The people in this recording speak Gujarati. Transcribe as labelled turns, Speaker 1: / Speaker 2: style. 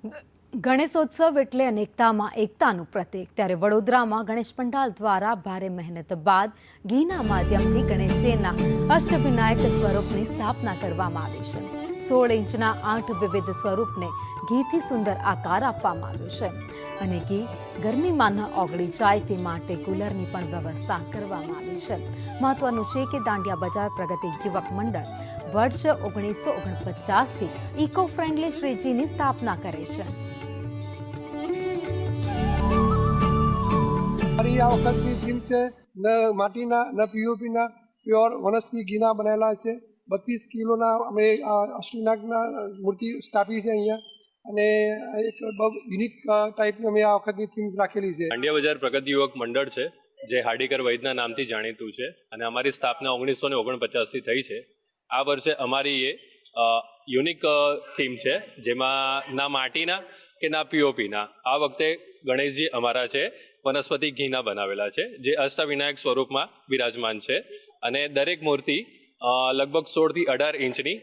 Speaker 1: ગણેશોત્સવ એટલે અનેકતામાં એકતાનું પ્રતીક। ત્યારે વડોદરામાં ગણેશ પંડાલ દ્વારા ભારે મહેનત બાદ ઘીના માધ્યમથી ગણેશજીના અષ્ટવિનાયક સ્વરૂપની સ્થાપના કરવામાં આવી છે। 16 ઇંચના 8 વિવિધ સ્વરૂપને ઘીથી સુંદર આકાર આપવામાં આવ્યો છે અને ઘી ગરમીમાં ન ઓગળી જાય તે માટે કુલરની પણ વ્યવસ્થા કરવામાં આવી છે। મહત્વનું છે કે દાંડિયા બજાર પ્રગતિ યુવક મંડળ વર્ષ 1949થી ઇકો ફ્રેન્ડલી શ્રીજીની સ્થાપના કરે છે।
Speaker 2: हमारी आ वखतनी थीम છે ન માટીના ન પીઓપીના પ્યોર વનસ્પતિ ઘીના બનેલા છે। 32 કિલોના અમે અષ્ટવિનાયકના મૂર્તિ સ્થાપી છે અહીંયા અને એક બહુ યુનિક ટાઈપની અમે આ વખતની થીમ રાખેલી છે।
Speaker 3: દાંડિયા બજાર પ્રગતિ યુવક મંડળ છે જે હાર્ડીકર વૈદના નામથી જાણીતું છે અને અમારી સ્થાપના 1949થી થઈ છે। આ વર્ષે અમારી એ યુનિક થીમ છે જેમાં ના માટીના કે ના પીઓપીના આ વખતે ગણેશજી અમારા છે વનસ્પતિ ઘીના બનાવેલા છે જે અષ્ટવિનાયક સ્વરૂપમાં બિરાજમાન છે અને દરેક મૂર્તિ લગભગ 16 થી 18 ઇંચની